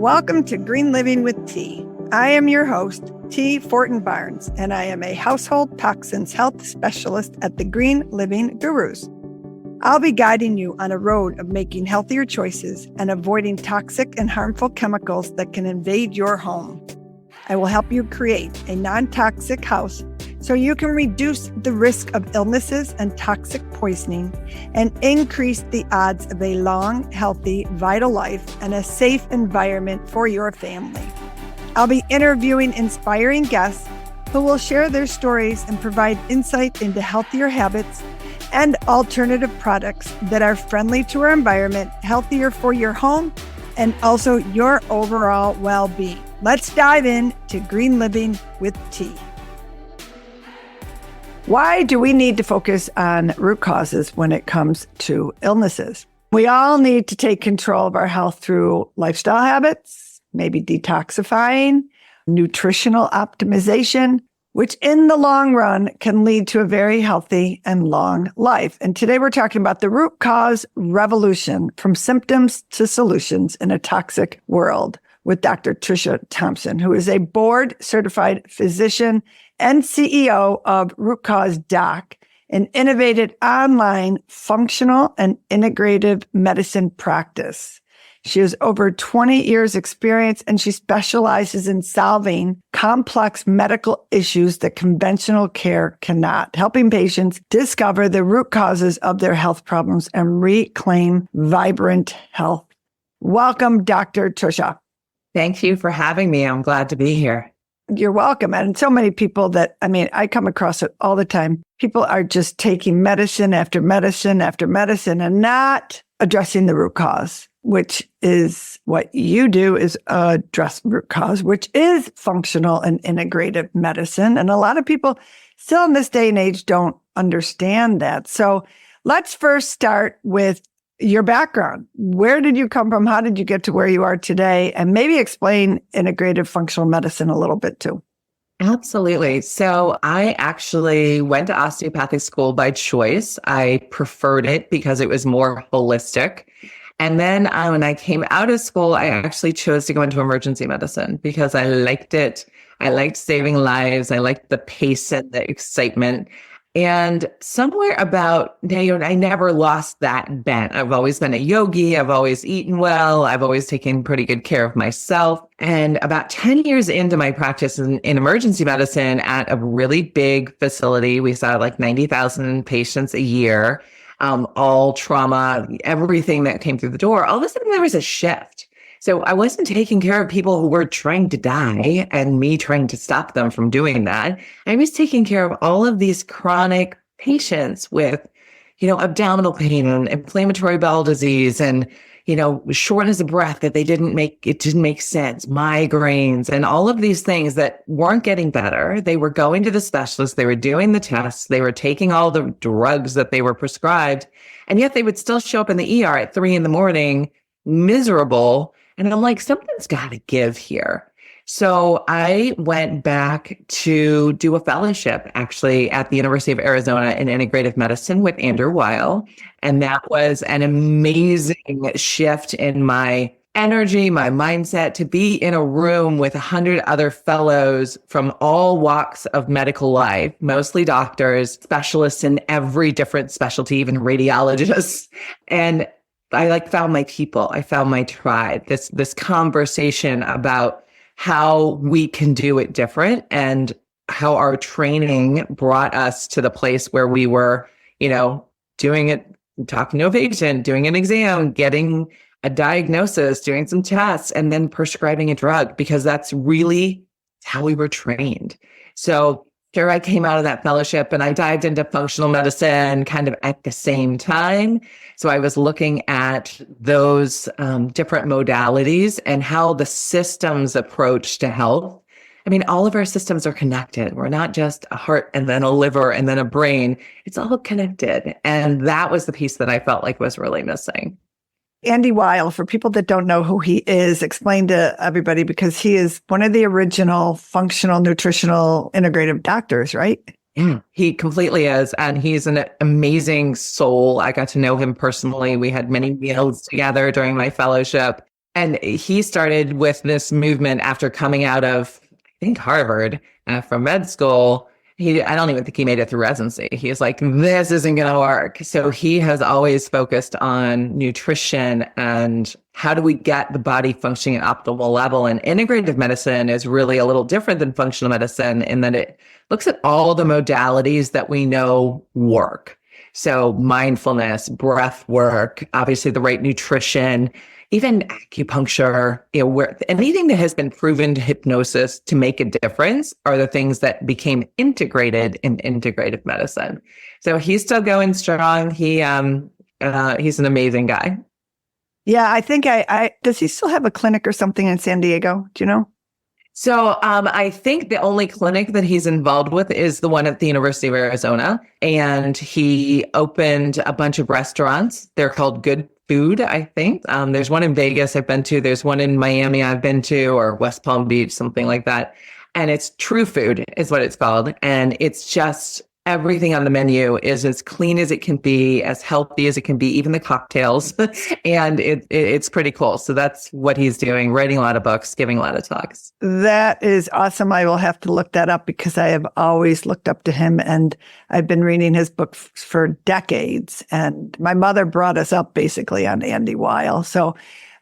Welcome to Green Living with T. I am your host, T. Fortin Barnes, and I am a household toxins health specialist at the Green Living Gurus. I'll be guiding you on a road of making healthier choices and avoiding toxic and harmful chemicals that can invade your home. I will help you create a non-toxic house so you can reduce the risk of illnesses and toxic poisoning and increase the odds of a long, healthy, vital life and a safe environment for your family. I'll be interviewing inspiring guests who will share their stories and provide insight into healthier habits and alternative products that are friendly to our environment, healthier for your home, and also your overall well-being. Let's dive in to Green Living with T. Why do we need to focus on root causes when it comes to illnesses? We all need to take control of our health through lifestyle habits, maybe detoxifying, nutritional optimization, which in the long run can lead to a very healthy and long life. And today we're talking about the root cause revolution from symptoms to solutions in a toxic world with Dr. Tricia Thompson, who is a board certified physician and CEO of Root Cause Doc, an innovative online functional and integrative medicine practice. She has over 20 years experience and she specializes in solving complex medical issues that conventional care cannot, helping patients discover the root causes of their health problems and reclaim vibrant health. Welcome, Dr. Tricia. Thank you for having me. I'm glad to be here. You're welcome. And so many people I come across it all the time. People are just taking medicine after medicine after medicine and not addressing the root cause, which is what you do, is address root cause, which is functional and integrative medicine. And a lot of people still in this day and age don't understand that. So let's first start with your background. Where did you come from? How did you get to where you are today? And maybe explain integrative functional medicine a little bit too. Absolutely. So I actually went to osteopathic school by choice. I preferred it because it was more holistic. And then when I came out of school, I actually chose to go into emergency medicine because I liked it. I liked saving lives. I liked the pace and the excitement. And somewhere about, I never lost that bent. I've always been a yogi. I've always eaten well. I've always taken pretty good care of myself. And about 10 years into my practice in emergency medicine at a really big facility, we saw like 90,000 patients a year, all trauma, everything that came through the door. All of a sudden there was a shift. So I wasn't taking care of people who were trying to die and me trying to stop them from doing that. I was taking care of all of these chronic patients with, abdominal pain and inflammatory bowel disease and, shortness of breath that it didn't make sense, migraines and all of these things that weren't getting better. They were going to the specialist. They were doing the tests. They were taking all the drugs that they were prescribed. And yet they would still show up in the ER at 3 a.m, miserable. And I'm like, something's got to give here. So I went back to do a fellowship actually at the University of Arizona in integrative medicine with Andrew Weil. And that was an amazing shift in my energy, my mindset, to be in a room with 100 other fellows from all walks of medical life, mostly doctors, specialists in every different specialty, even radiologists. And I found my people. I found my tribe, this conversation about how we can do it different and how our training brought us to the place where we were, doing it, talking to a patient, doing an exam, getting a diagnosis, doing some tests, and then prescribing a drug, because that's really how we were trained. So here I came out of that fellowship and I dived into functional medicine kind of at the same time. So I was looking at those different modalities and how the systems approach to health. I mean, all of our systems are connected. We're not just a heart and then a liver and then a brain. It's all connected. And that was the piece that I felt like was really missing. Andy Weil, for people that don't know who he is, explain to everybody, because he is one of the original functional, nutritional, integrative doctors, right? Yeah, he completely is. And he's an amazing soul. I got to know him personally. We had many meals together during my fellowship. And he started with this movement after coming out of, I think, Harvard from med school. I don't even think he made it through residency. He was like, this isn't going to work. So he has always focused on nutrition and how do we get the body functioning at optimal level. And integrative medicine is really a little different than functional medicine in that it looks at all the modalities that we know work. So mindfulness, breath work, obviously the right nutrition, even acupuncture, where anything that has been proven to hypnosis to make a difference are the things that became integrated in integrative medicine. So he's still going strong. He's an amazing guy. Yeah, I think does he still have a clinic or something in San Diego? Do you know? So I think the only clinic that he's involved with is the one at the University of Arizona. And he opened a bunch of restaurants. They're called Good Food, I think. There's one in Vegas I've been to. There's one in Miami I've been to, or West Palm Beach, something like that. And it's True Food is what it's called. And it's just everything on the menu is as clean as it can be, as healthy as it can be, even the cocktails. And it's pretty cool. So that's what he's doing, writing a lot of books, giving a lot of talks. That is awesome. I will have to look that up because I have always looked up to him and I've been reading his book for decades. And my mother brought us up basically on Andy Weil. So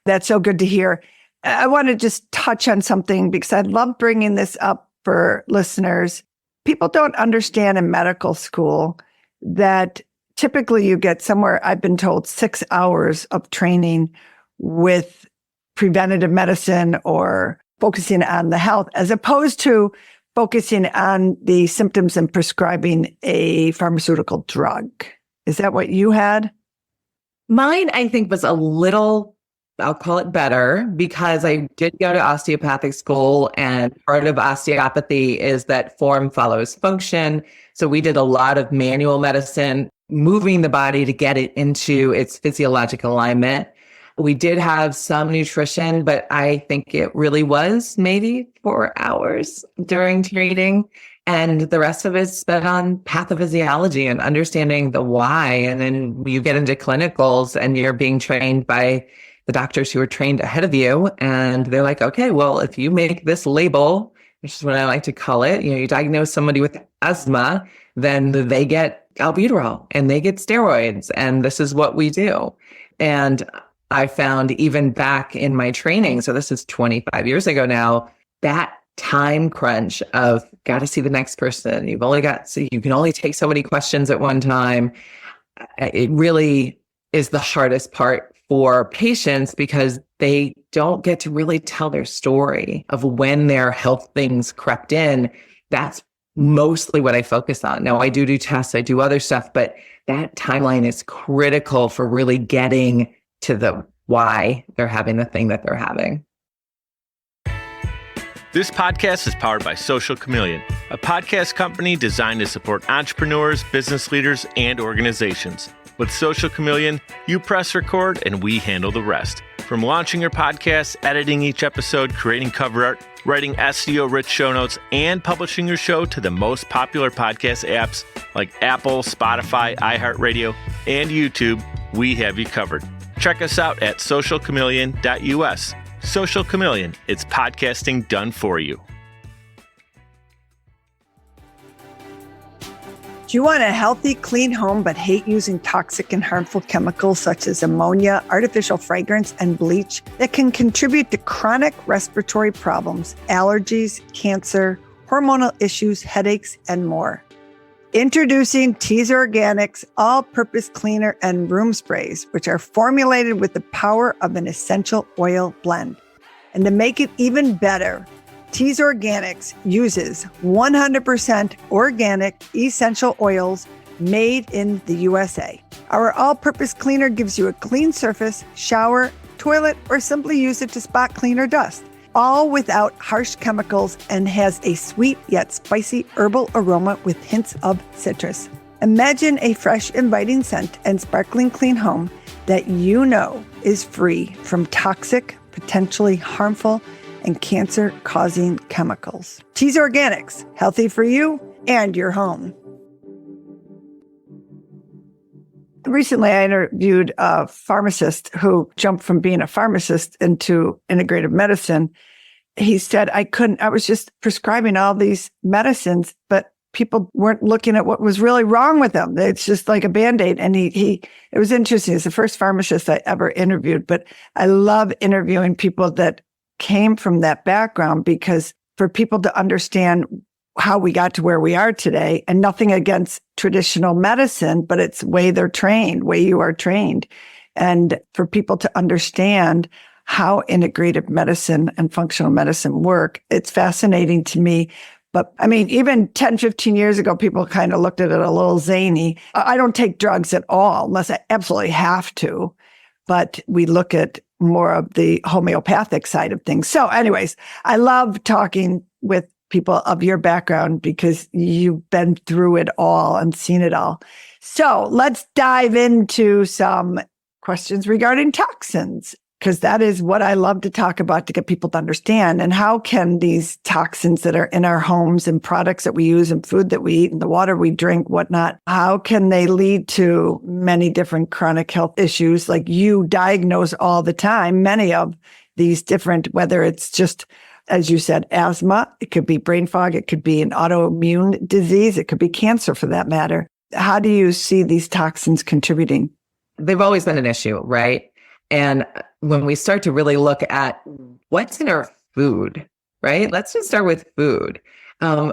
that's so good to hear. I want to just touch on something because I love bringing this up for listeners. People don't understand in medical school that typically you get somewhere, I've been told, 6 hours of training with preventative medicine or focusing on the health, as opposed to focusing on the symptoms and prescribing a pharmaceutical drug. Is that what you had? Mine, I think, was a little, I'll call it better, because I did go to osteopathic school, and part of osteopathy is that form follows function. So we did a lot of manual medicine, moving the body to get it into its physiologic alignment. We did have some nutrition, but I think it really was maybe 4 hours during training. And the rest of it's spent on pathophysiology and understanding the why. And then you get into clinicals and you're being trained by the doctors who are trained ahead of you. And they're like, okay, well, if you make this label, which is what I like to call it, you diagnose somebody with asthma, then they get albuterol and they get steroids. And this is what we do. And I found even back in my training, so this is 25 years ago now, that time crunch of got to see the next person. You can only take so many questions at one time. It really is the hardest part for patients because they don't get to really tell their story of when their health things crept in. That's mostly what I focus on. Now, I do tests, I do other stuff, but that timeline is critical for really getting to the why they're having the thing that they're having. This podcast is powered by Social Chameleon, a podcast company designed to support entrepreneurs, business leaders, and organizations. With Social Chameleon, you press record and we handle the rest. From launching your podcast, editing each episode, creating cover art, writing SEO-rich show notes, and publishing your show to the most popular podcast apps like Apple, Spotify, iHeartRadio, and YouTube, we have you covered. Check us out at socialchameleon.us. Social Chameleon, it's podcasting done for you. Do you want a healthy, clean home but hate using toxic and harmful chemicals such as ammonia, artificial fragrance, and bleach that can contribute to chronic respiratory problems, allergies, cancer, hormonal issues, headaches, and more? Introducing Tease Organics all-purpose cleaner and room sprays, which are formulated with the power of an essential oil blend. And to make it even better, Tease Organics uses 100% organic essential oils made in the USA. Our all-purpose cleaner gives you a clean surface, shower, toilet, or simply use it to spot clean or dust, all without harsh chemicals, and has a sweet yet spicy herbal aroma with hints of citrus. Imagine a fresh, inviting scent and sparkling clean home that you know is free from toxic, potentially harmful, and cancer-causing chemicals. Tease Organics, healthy for you and your home. Recently, I interviewed a pharmacist who jumped from being a pharmacist into integrative medicine. He said, I was just prescribing all these medicines, but people weren't looking at what was really wrong with them. It's just like a Band-Aid. And it was interesting. It's the first pharmacist I ever interviewed, but I love interviewing people that came from that background, because for people to understand how we got to where we are today, and nothing against traditional medicine, but it's way you are trained. And for people to understand how integrative medicine and functional medicine work, it's fascinating to me. But I mean, even 10, 15 years ago, people kind of looked at it a little zany. I don't take drugs at all unless I absolutely have to. But we look at more of the homeopathic side of things. So anyways, I love talking with people of your background because you've been through it all and seen it all. So let's dive into some questions regarding toxins, because that is what I love to talk about to get people to understand. And how can these toxins that are in our homes and products that we use and food that we eat and the water we drink, whatnot, how can they lead to many different chronic health issues? Like you diagnose all the time, many of these different, whether it's just, as you said, asthma, it could be brain fog, it could be an autoimmune disease, it could be cancer for that matter. How do you see these toxins contributing? They've always been an issue, right? And when we start to really look at what's in our food, right? Let's just start with food.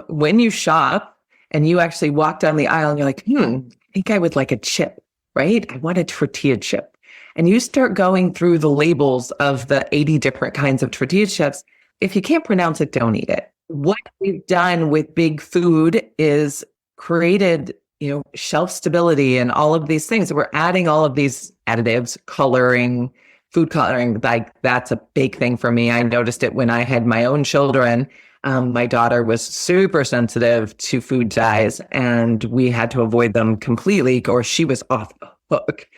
When you shop and you actually walk down the aisle and you're like, I think I would like a chip, right? I want a tortilla chip. And you start going through the labels of the 80 different kinds of tortilla chips. If you can't pronounce it, don't eat it. What we've done with big food is created, shelf stability and all of these things. We're adding all of these additives, coloring, food coloring. Like that's a big thing for me. I noticed it when I had my own children. My daughter was super sensitive to food dyes, and we had to avoid them completely, or she was off the hook.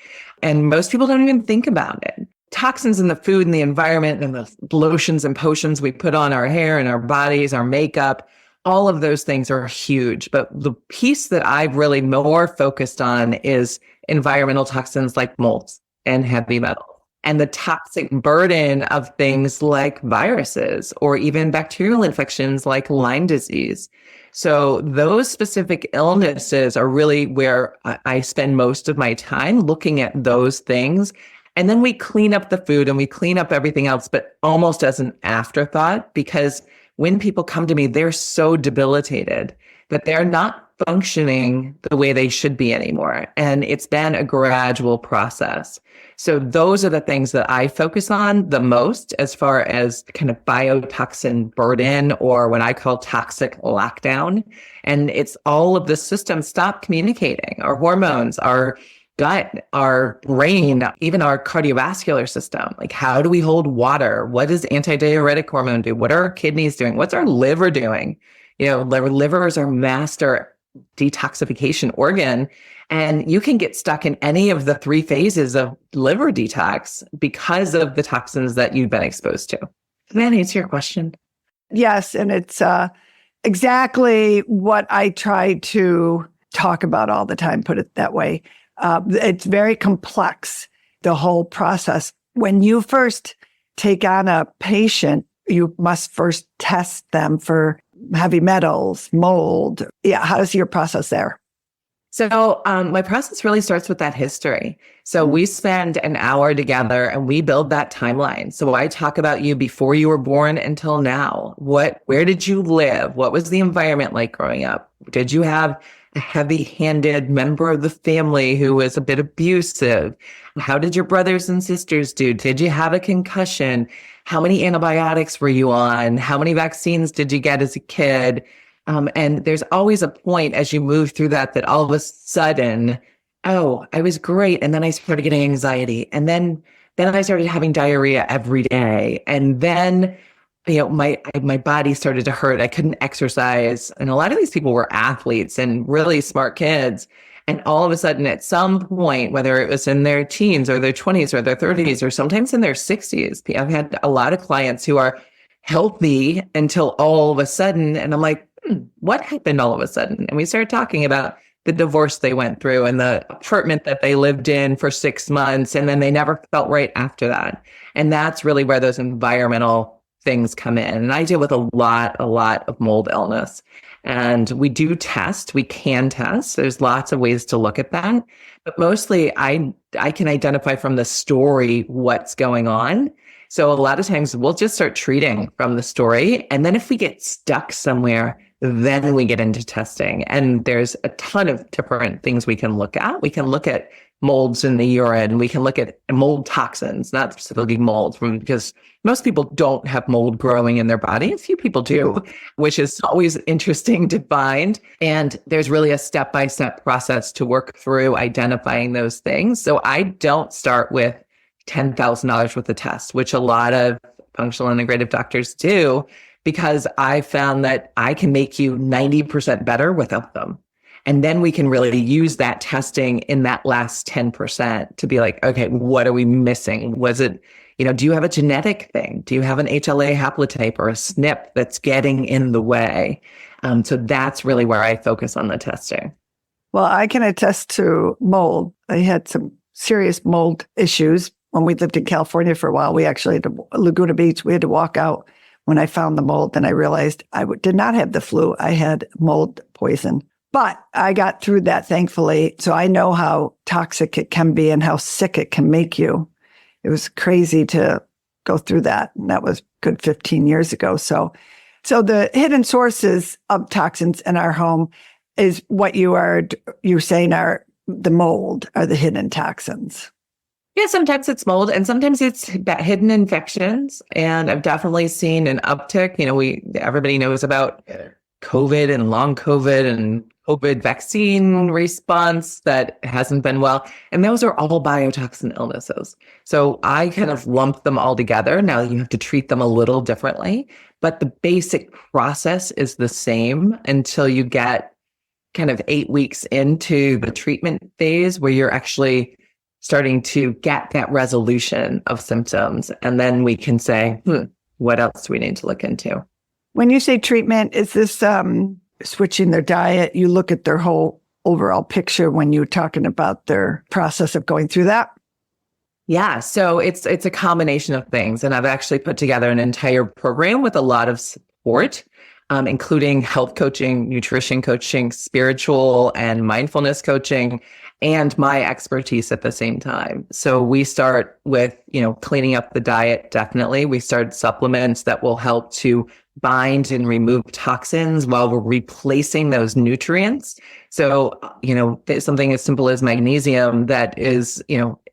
And most people don't even think about it. Toxins in the food and the environment and the lotions and potions we put on our hair and our bodies, our makeup, all of those things are huge. But the piece that I've really more focused on is environmental toxins like molds and heavy metals, and the toxic burden of things like viruses or even bacterial infections like Lyme disease. So those specific illnesses are really where I spend most of my time looking at those things. And then we clean up the food and we clean up everything else, but almost as an afterthought, because when people come to me, they're so debilitated that they're not functioning the way they should be anymore. And it's been a gradual process. So those are the things that I focus on the most as far as kind of biotoxin burden, or what I call toxic lockdown. And it's all of the systems stop communicating, our hormones, our gut, our brain, even our cardiovascular system. Like, how do we hold water? What does antidiuretic hormone do? What are our kidneys doing? What's our liver doing? Liver is our master detoxification organ. And you can get stuck in any of the 3 phases of liver detox because of the toxins that you've been exposed to. Does that answer your question? Yes. And it's exactly what I try to talk about all the time, put it that way. It's very complex, the whole process. When you first take on a patient, you must first test them for heavy metals, mold. Yeah. How's your process there? So my process really starts with that history. So we spend an hour together and we build that timeline. So I talk about you before you were born until now. Where did you live? What was the environment like growing up? Did you have a heavy-handed member of the family who was a bit abusive? How did your brothers and sisters do? Did you have a concussion? How many antibiotics were you on? How many vaccines did you get as a kid? And there's always a point as you move through that all of a sudden, oh, I was great. And then I started getting anxiety. And then I started having diarrhea every day. And then, my body started to hurt. I couldn't exercise. And a lot of these people were athletes and really smart kids. And all of a sudden, at some point, whether it was in their teens or their 20s or their 30s, or sometimes in their 60s, I've had a lot of clients who are healthy until all of a sudden. And I'm like, what happened all of a sudden? And we started talking about the divorce they went through and the apartment that they lived in for 6 months. And then they never felt right after that. And that's really where those environmental things come in. And I deal with a lot of mold illness. And we can test. There's lots of ways to look at that. But mostly I can identify from the story what's going on. So a lot of times we'll just start treating from the story. And then if we get stuck somewhere, then we get into testing. And there's a ton of different things we can look at. We can look at molds in the urine. We can look at mold toxins, not specifically molds, because most people don't have mold growing in their body. A few people do, which is always interesting to find. And there's really a step-by-step process to work through identifying those things. So I don't start with $10,000 worth of tests, which a lot of functional integrative doctors do, because I found that I can make you 90% better without them. And then we can really use that testing in that last 10% to be like, okay, what are we missing? Was it, do you have a genetic thing? Do you have an HLA haplotype or a SNP that's getting in the way? So that's really where I focus on the testing. Well, I can attest to mold. I had some serious mold issues when we lived in California for a while. We actually had Laguna Beach, we had to walk out when I found the mold. Then I realized I did not have the flu. I had mold poison. But I got through that, thankfully. So I know how toxic it can be and how sick it can make you. It was crazy to go through that. And that was good 15 years ago. So the hidden sources of toxins in our home is what you're saying are the mold, are the hidden toxins. Yeah, sometimes it's mold and sometimes it's hidden infections. And I've definitely seen an uptick. Everybody knows about COVID and long COVID and COVID vaccine response that hasn't been well. And those are all biotoxin illnesses. So I kind of lump them all together. Now you have to treat them a little differently, but the basic process is the same until you get kind of 8 weeks into the treatment phase where you're actually starting to get that resolution of symptoms. And then we can say, what else do we need to look into? When you say treatment, is this switching their diet? You look at their whole overall picture when you're talking about their process of going through that? Yeah, so it's a combination of things. And I've actually put together an entire program with a lot of support, including health coaching, nutrition coaching, spiritual and mindfulness coaching, and my expertise at the same time. So we start with, cleaning up the diet, definitely. We start supplements that will help to bind and remove toxins while we're replacing those nutrients. So, there's something as simple as magnesium that is,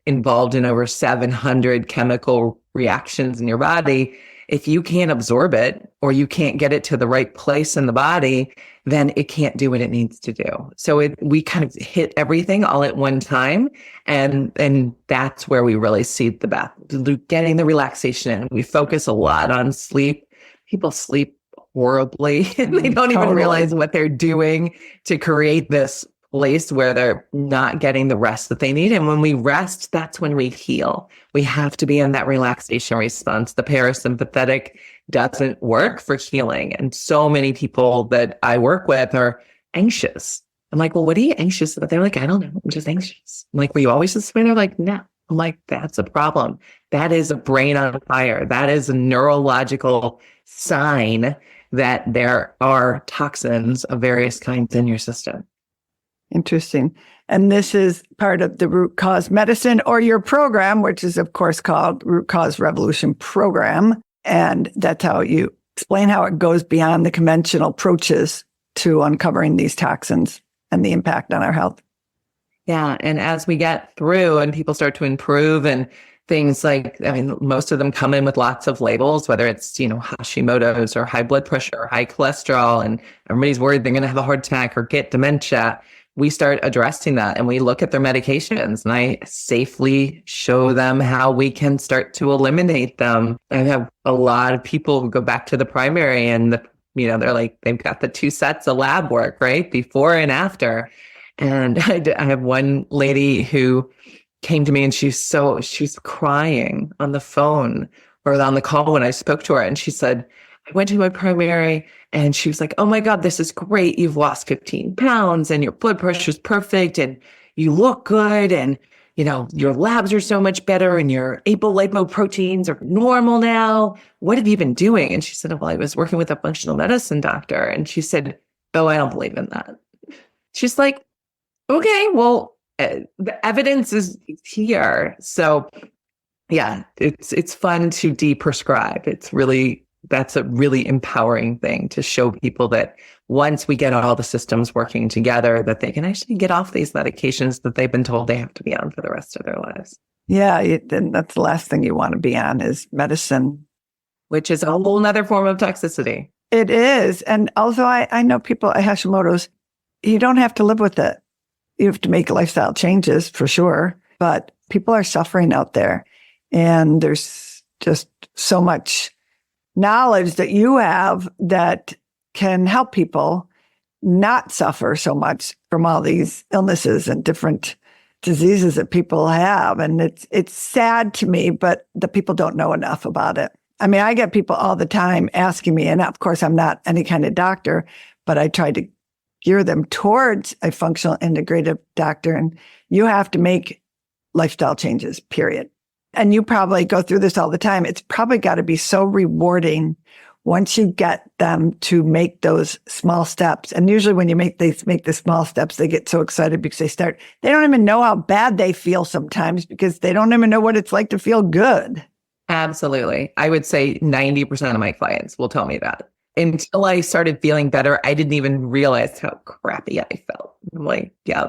involved in over 700 chemical reactions in your body. If you can't absorb it or you can't get it to the right place in the body, then it can't do what it needs to do. So we kind of hit everything all at one time. And that's where we really see the best, getting the relaxation in. We focus a lot on sleep. People sleep horribly and they don't even realize what they're doing to create this place where they're not getting the rest that they need. And when we rest, that's when we heal. We have to be in that relaxation response. The parasympathetic doesn't work for healing. And so many people that I work with are anxious. I'm like, well, what are you anxious about? They're like, I don't know. I'm just anxious. I'm like, were you always this way? They're like, no. I'm like, that's a problem. That is a brain on fire. That is a neurological sign that there are toxins of various kinds in your system. Interesting. And this is part of the root cause medicine or your program, which is, of course, called Root Cause Revolution Program. And that's how you explain how it goes beyond the conventional approaches to uncovering these toxins and the impact on our health. Yeah. And as we get through and people start to improve and things like, most of them come in with lots of labels, whether it's, Hashimoto's or high blood pressure or high cholesterol, and everybody's worried they're going to have a heart attack or get dementia. We start addressing that and we look at their medications and I safely show them how we can start to eliminate them. I have a lot of people who go back to the primary and they're like, they've got the 2 sets of lab work, right? Before and after. And I have one lady who came to me and she's crying on the phone or on the call when I spoke to her. And she said, I went to my primary and she was like, oh my God, this is great. You've lost 15 pounds and your blood pressure is perfect and you look good. And, your labs are so much better and your apolipoproteins are normal now. What have you been doing? And she said, well, I was working with a functional medicine doctor. And she said, oh, I don't believe in that. She's like, okay, well, the evidence is here. So yeah, it's fun to deprescribe. That's a really empowering thing to show people that once we get all the systems working together, that they can actually get off these medications that they've been told they have to be on for the rest of their lives. Yeah, then that's the last thing you want to be on is medicine. Which is a whole nother form of toxicity. It is. And also I know people at Hashimoto's, you don't have to live with it. You have to make lifestyle changes for sure, but people are suffering out there. And there's just so much knowledge that you have that can help people not suffer so much from all these illnesses and different diseases that people have. And it's sad to me, but the people don't know enough about it. I mean, I get people all the time asking me, and of course, I'm not any kind of doctor, but I try to gear them towards a functional integrative doctor. And you have to make lifestyle changes, period. And you probably go through this all the time. It's probably got to be so rewarding once you get them to make those small steps. And usually when they make the small steps, they get so excited because they don't even know how bad they feel sometimes because they don't even know what it's like to feel good. Absolutely. I would say 90% of my clients will tell me that. Until I started feeling better, I didn't even realize how crappy I felt. I'm like, yeah.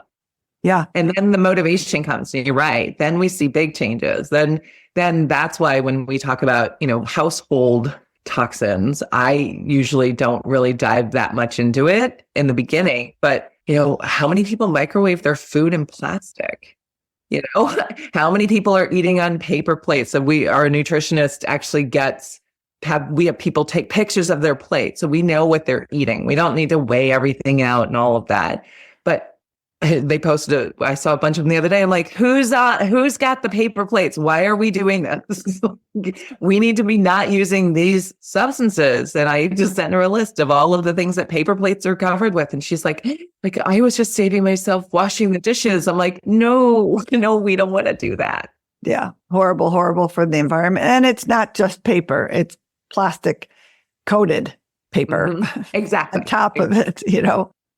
Yeah. And then the motivation comes. You're right. Then we see big changes. Then that's why when we talk about, household toxins, I usually don't really dive that much into it in the beginning. But, how many people microwave their food in plastic? How many people are eating on paper plates? So our nutritionist actually we have people take pictures of their plate. So we know what they're eating. We don't need to weigh everything out and all of that. But they posted I saw a bunch of them the other day. I'm like, who's got the paper plates? Why are we doing this? We need to be not using these substances. And I just sent her a list of all of the things that paper plates are covered with. And she's like, I was just saving myself washing the dishes. I'm like, no, we don't want to do that. Yeah. Horrible, horrible for the environment. And it's not just paper. It's plastic coated paper. Mm-hmm. Exactly. On top of it,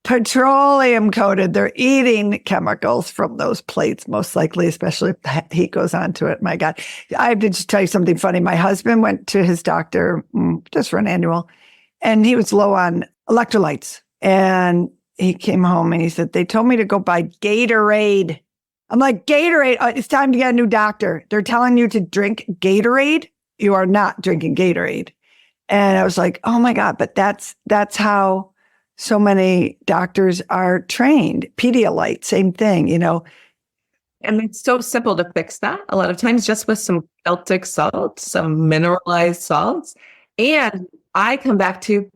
petroleum coated. They're eating chemicals from those plates, most likely, especially if the heat goes onto it. My God. I have to just tell you something funny. My husband went to his doctor just for an annual, and he was low on electrolytes. And he came home and he said, they told me to go buy Gatorade. I'm like, Gatorade? It's time to get a new doctor. They're telling you to drink Gatorade? You are not drinking Gatorade. And I was like, oh my God, but that's how so many doctors are trained. Pedialyte, same thing, And it's so simple to fix that. A lot of times just with some Celtic salt, some mineralized salts. And I come back to,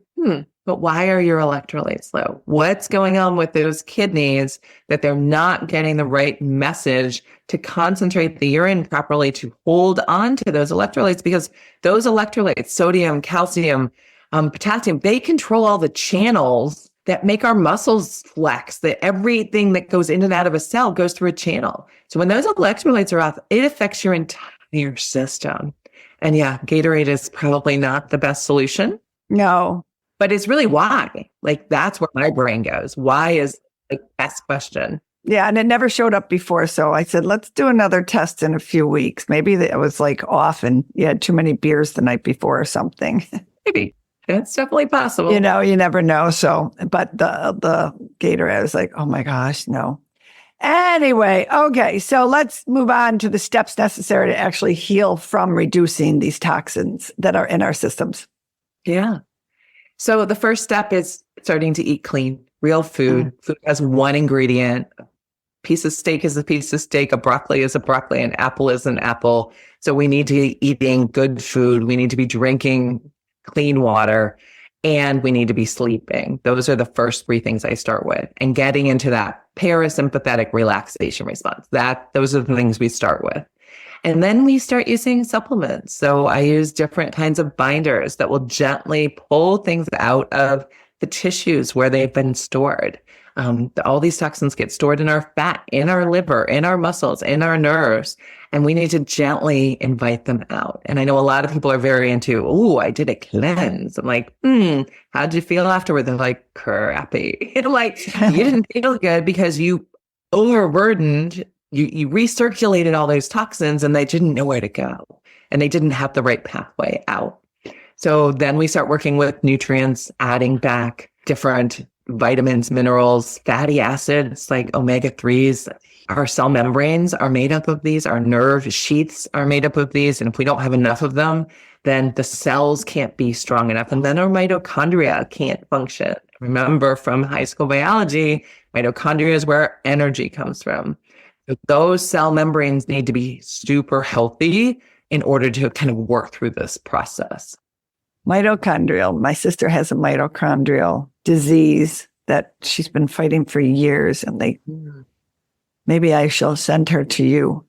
but why are your electrolytes low? What's going on with those kidneys that they're not getting the right message to concentrate the urine properly to hold on to those electrolytes? Because those electrolytes, sodium, calcium, potassium, they control all the channels that make our muscles flex, that everything that goes in and out of a cell goes through a channel. So when those electrolytes are off, it affects your entire system. And yeah, Gatorade is probably not the best solution. No. But it's really why. That's where my brain goes. Why is the best question. Yeah, and it never showed up before. So I said, let's do another test in a few weeks. Maybe it was off and you had too many beers the night before or something. Maybe. It's definitely possible. You never know. So, but the Gatorade, I was like, oh my gosh, no. Anyway, okay. So let's move on to the steps necessary to actually heal from reducing these toxins that are in our systems. Yeah. So the first step is starting to eat clean, real food. Food has one ingredient. A piece of steak is a piece of steak. A broccoli is a broccoli. An apple is an apple. So we need to be eating good food. We need to be drinking clean water, and we need to be sleeping. Those are the first three things I start with, and getting into that parasympathetic relaxation response. Those are the things we start with. And then we start using supplements. So I use different kinds of binders that will gently pull things out of the tissues where they've been stored. All these toxins get stored in our fat, in our liver, in our muscles, in our nerves, and we need to gently invite them out. And I know a lot of people are very into, oh, I did a cleanse. I'm like, how'd you feel afterward? They're like, crappy. I'm like, you didn't feel good because you overburdened, you recirculated all those toxins and they didn't know where to go. And they didn't have the right pathway out. So then we start working with nutrients, adding back different vitamins, minerals, fatty acids like omega-3s. Our cell membranes are made up of these. Our nerve sheaths are made up of these. And if we don't have enough of them, then the cells can't be strong enough. And then our mitochondria can't function. Remember from high school biology, mitochondria is where energy comes from. Those cell membranes need to be super healthy in order to kind of work through this process. Mitochondrial. My sister has a mitochondrial disease that she's been fighting for years, and maybe I shall send her to you.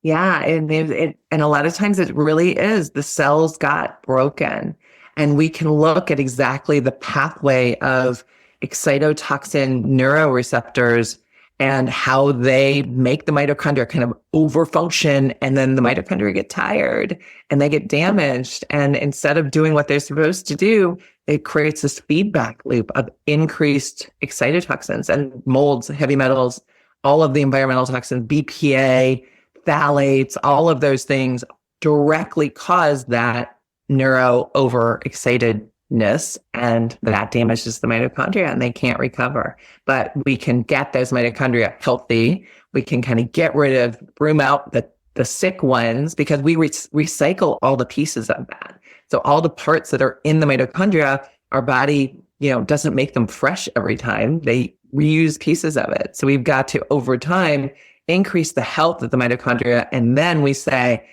Yeah. And a lot of times it really is the cells got broken, and we can look at exactly the pathway of excitotoxin neuroreceptors and how they make the mitochondria kind of overfunction, and then the mitochondria get tired and they get damaged. And instead of doing what they're supposed to do, it creates this feedback loop of increased excitotoxins and molds, heavy metals, all of the environmental toxins, BPA, phthalates, all of those things directly cause that neuro overexcitedness, and that damages the mitochondria and they can't recover. But we can get those mitochondria healthy. We can kind of get rid of, broom out the sick ones, because we recycle all the pieces of that. So all the parts that are in the mitochondria, our body, doesn't make them fresh every time. They reuse pieces of it. So we've got to, over time, increase the health of the mitochondria. And then we say,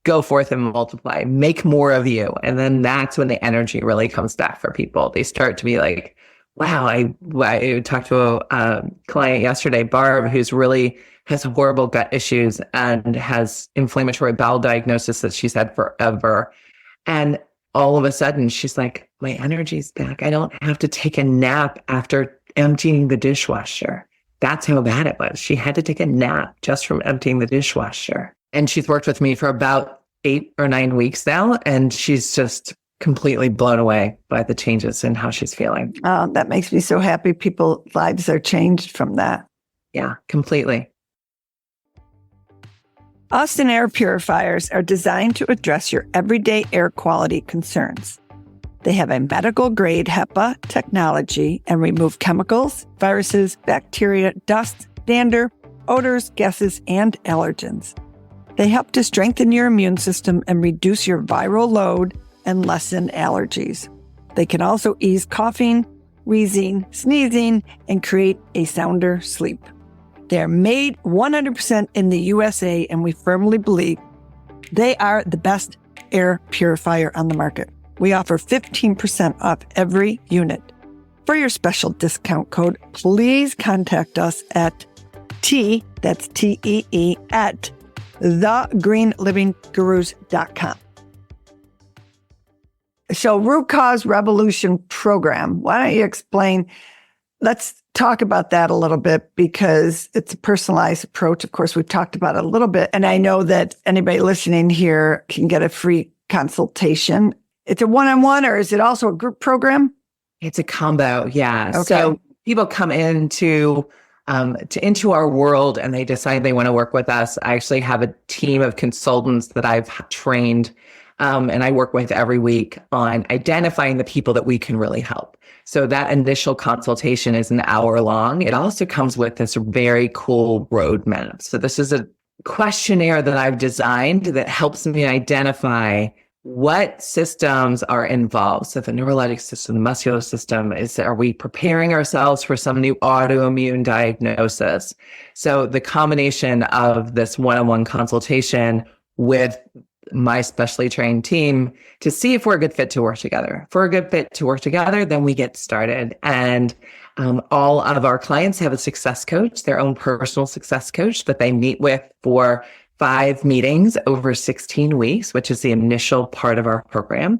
go forth and multiply, make more of you. And then that's when the energy really comes back for people. They start to be like, wow, I talked to a client yesterday, Barb, who's really has horrible gut issues and has inflammatory bowel diagnosis that she's had forever. And all of a sudden she's like, my energy's back. I don't have to take a nap after emptying the dishwasher. That's how bad it was. She had to take a nap just from emptying the dishwasher. And she's worked with me for about 8 or 9 weeks now. And she's just completely blown away by the changes in how she's feeling. Oh, that makes me so happy. People's lives are changed from that. Yeah, completely. Austin air purifiers are designed to address your everyday air quality concerns. They have a medical-grade HEPA technology and remove chemicals, viruses, bacteria, dust, dander, odors, gases, and allergens. They help to strengthen your immune system and reduce your viral load and lessen allergies. They can also ease coughing, wheezing, sneezing, and create a sounder sleep. They're made 100% in the USA, and we firmly believe they are the best air purifier on the market. We offer 15% off every unit. For your special discount code, please contact us at that's TEE, at thegreenlivinggurus.com. So, Root Cause Revolution Program, why don't you explain? Let's talk about that a little bit, because it's a personalized approach. Of course, we've talked about it a little bit, and I know that anybody listening here can get a free consultation. It's a one-on-one, or is it also a group program? It's a combo, yeah. Okay. So people come into our world and they decide they want to work with us. I actually have a team of consultants that I've trained, and I work with every week on identifying the people that we can really help. So that initial consultation is an hour long. It also comes with this very cool roadmap. So this is a questionnaire that I've designed that helps me identify what systems are involved. So the neurologic system, the muscular system, are we preparing ourselves for some new autoimmune diagnosis? So the combination of this one-on-one consultation with my specially trained team to see if we're a good fit to work together. If we're a good fit to work together, then we get started. And all of our clients have a success coach, their own personal success coach that they meet with for 5 meetings over 16 weeks, which is the initial part of our program.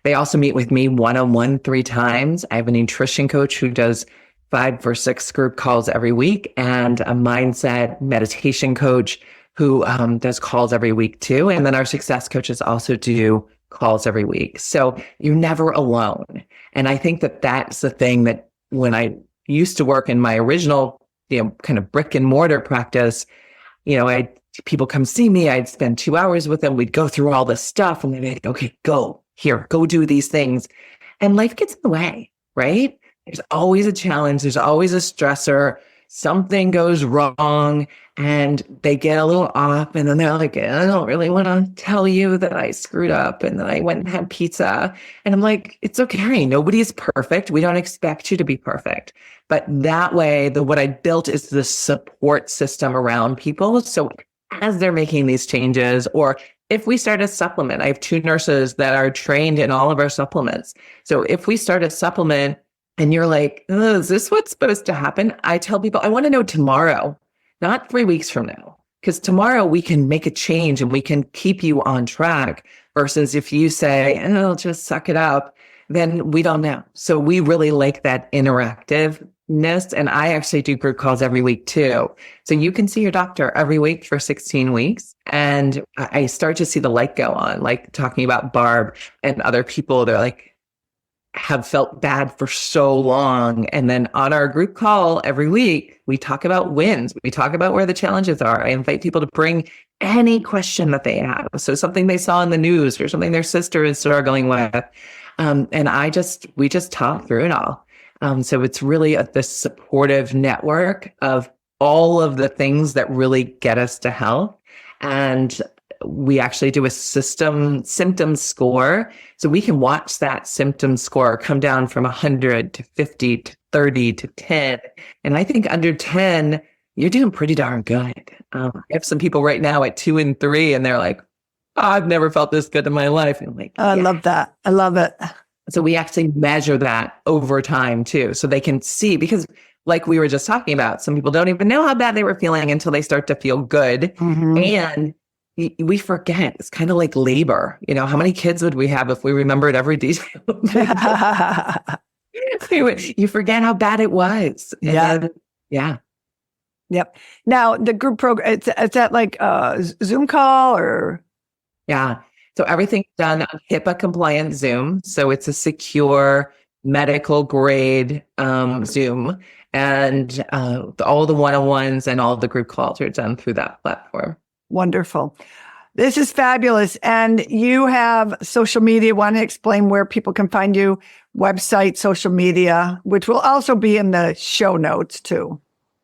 They also meet with me one-on-one 3 times. I have a nutrition coach who does 5 or 6 group calls every week, and a mindset meditation coach who does calls every week too. And then our success coaches also do calls every week. So you're never alone. And I think that that's the thing that when I used to work in my original, kind of brick and mortar practice, people come see me, I'd spend 2 hours with them. We'd go through all this stuff and they'd be like, okay, go do these things. And life gets in the way, right? There's always a challenge. There's always a stressor. Something goes wrong and they get a little off, and then they're like, I don't really want to tell you that I screwed up and that I went and had pizza. And I'm like, it's okay. Nobody's perfect. We don't expect you to be perfect. But that way, what I built is the support system around people. So as they're making these changes, or if we start a supplement, I have 2 nurses that are trained in all of our supplements. So if we start a supplement and you're like, oh, is this what's supposed to happen? I tell people, I want to know tomorrow, not 3 weeks from now, because tomorrow we can make a change and we can keep you on track, versus if you say, oh, just suck it up, then we don't know. So we really like that interactiveness. And I actually do group calls every week too. So you can see your doctor every week for 16 weeks. And I start to see the light go on, like talking about Barb and other people. They're like, have felt bad for so long. And then on our group call every week, we talk about wins. We talk about where the challenges are. I invite people to bring any question that they have. So something they saw in the news or something their sister is struggling with. And we just talk through it all. So it's really this supportive network of all of the things that really get us to health. And we actually do a symptom score. So we can watch that symptom score come down from 100 to 50 to 30 to 10. And I think under 10, you're doing pretty darn good. I have some people right now at 2 and 3, and they're like, oh, I've never felt this good in my life. And I'm like, I love that. I love it. So we actually measure that over time too. So they can see, because like we were just talking about, some people don't even know how bad they were feeling until they start to feel good. Mm-hmm. And we forget. It's kind of like labor. How many kids would we have if we remembered every detail? You forget how bad it was. Yeah. Yep. Now the group program, it's at like a Zoom call or? Yeah. So everything's done on HIPAA compliant Zoom. So it's a secure medical grade Zoom, and all the one-on-ones and all the group calls are done through that platform. Wonderful. This is fabulous. And you have social media. Want to explain where people can find you? Website, social media, which will also be in the show notes too.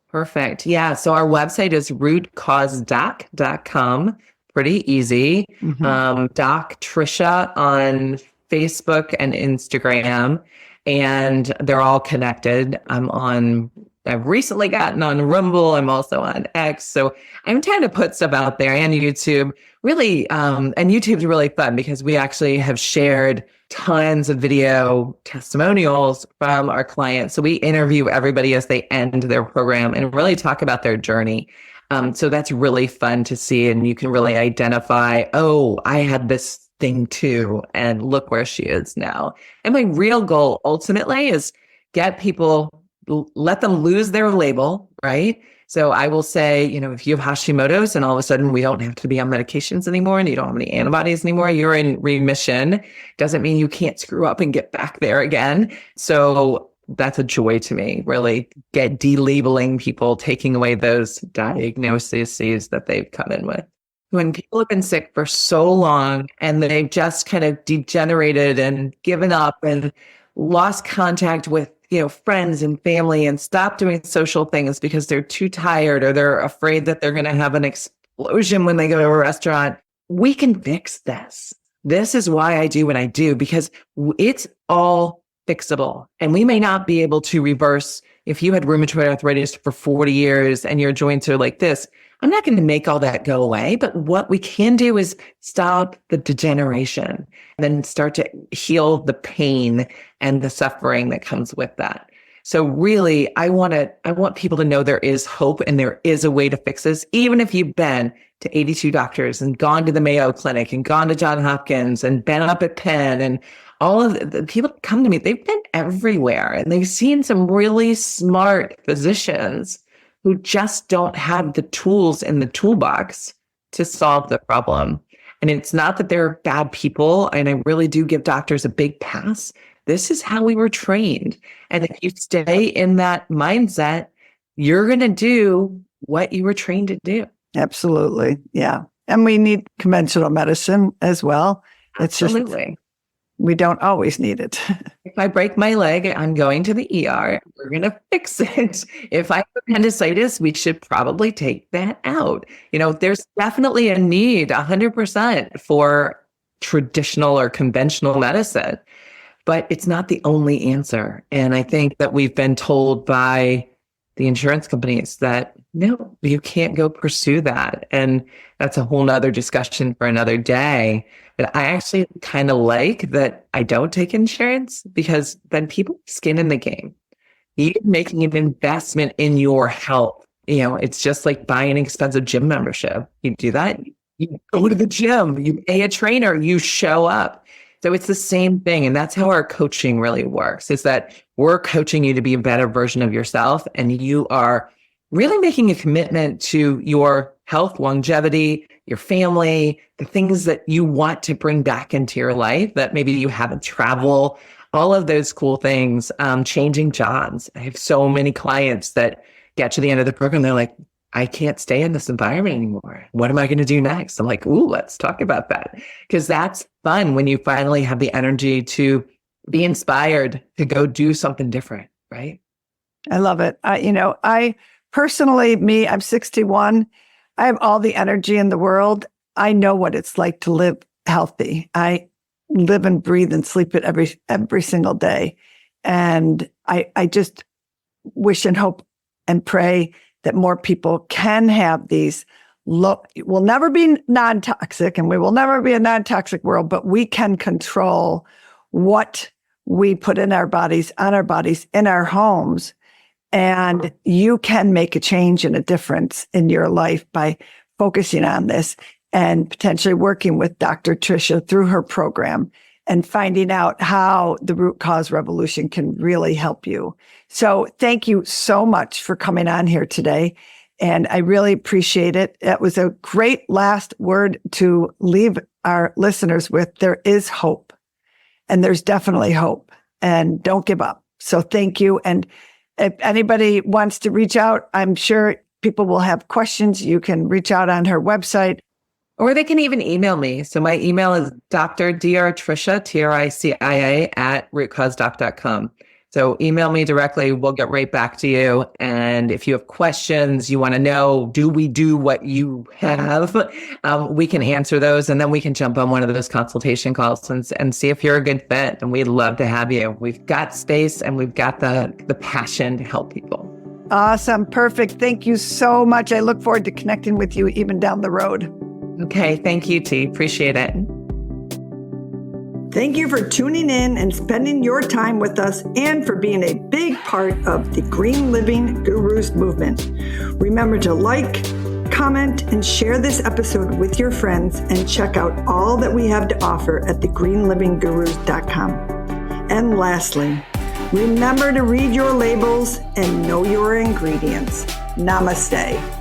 Perfect. Yeah. So our website is rootcausedoc.com. Pretty easy. Mm-hmm. Doc Tricia on Facebook and Instagram, and they're all connected. I've recently gotten on Rumble. I'm also on X. So I'm trying to put stuff out there, and YouTube. Really, and YouTube's really fun because we actually have shared tons of video testimonials from our clients. So we interview everybody as they end their program and really talk about their journey. So that's really fun to see. And you can really identify, oh, I had this thing too, and look where she is now. And my real goal ultimately is get people, let them lose their label, right? So I will say, if you have Hashimoto's and all of a sudden we don't have to be on medications anymore and you don't have any antibodies anymore, you're in remission. Doesn't mean you can't screw up and get back there again. So that's a joy to me, really get delabeling people, taking away those diagnoses that they've come in with. When people have been sick for so long and they've just kind of degenerated and given up and lost contact with friends and family and stop doing social things because they're too tired or they're afraid that they're going to have an explosion when they go to a restaurant. We can fix this. This is why I do what I do, because it's all fixable. And we may not be able to reverse. If you had rheumatoid arthritis for 40 years and your joints are like this, I'm not going to make all that go away. But what we can do is stop the degeneration and then start to heal the pain and the suffering that comes with that. So really, I want people to know there is hope and there is a way to fix this. Even if you've been to 82 doctors and gone to the Mayo Clinic and gone to Johns Hopkins and been up at Penn, and all of the people that come to me, they've been everywhere and they've seen some really smart physicians who just don't have the tools in the toolbox to solve the problem. And it's not that they're bad people. And I really do give doctors a big pass. This is how we were trained. And if you stay in that mindset, you're going to do what you were trained to do. Absolutely. Yeah. And we need conventional medicine as well. Absolutely. It's just, we don't always need it. If I break my leg, I'm going to the ER. We're going to fix it. If I have appendicitis, we should probably take that out. There's definitely a need 100% for traditional or conventional medicine, but it's not the only answer. And I think that we've been told by the insurance companies that, no, you can't go pursue that. And that's a whole nother discussion for another day. But I actually kind of like that I don't take insurance, because then people skin in the game. You're making an investment in your health. It's just like buying an expensive gym membership. You do that, you go to the gym, you pay a trainer, you show up. So it's the same thing. And that's how our coaching really works, is that we're coaching you to be a better version of yourself. And you are really making a commitment to your health, longevity, your family, the things that you want to bring back into your life that maybe you haven't traveled, all of those cool things, changing jobs. I have so many clients that get to the end of the program. They're like, I can't stay in this environment anymore. What am I going to do next? I'm like, ooh, let's talk about that. Because that's fun when you finally have the energy to be inspired to go do something different, right? I love it. I personally, I'm 61. I have all the energy in the world. I know what it's like to live healthy. I live and breathe and sleep it every single day. And I just wish and hope and pray that more people can have these we'll never be non-toxic, and we will never be a non-toxic world, but we can control what we put in our bodies, on our bodies, in our homes. And you can make a change and a difference in your life by focusing on this and potentially working with Dr. Tricia through her program and finding out how the root cause revolution can really help you. So thank you so much for coming on here today. And I really appreciate it. It was a great last word to leave our listeners with. There is hope, and there's definitely hope, and don't give up. So thank you. And if anybody wants to reach out, I'm sure people will have questions. You can reach out on her website. Or they can even email me. So my email is Tricia, Tricia, @rootcausedoc.com. So email me directly. We'll get right back to you. And if you have questions, you want to know, do we do what you have? We can answer those. And then we can jump on one of those consultation calls and see if you're a good fit. And we'd love to have you. We've got space and we've got the passion to help people. Awesome. Perfect. Thank you so much. I look forward to connecting with you even down the road. Okay. Thank you, T. Appreciate it. Thank you for tuning in and spending your time with us, and for being a big part of the Green Living Gurus movement. Remember to like, comment, and share this episode with your friends, and check out all that we have to offer at thegreenlivinggurus.com. And lastly, remember to read your labels and know your ingredients. Namaste.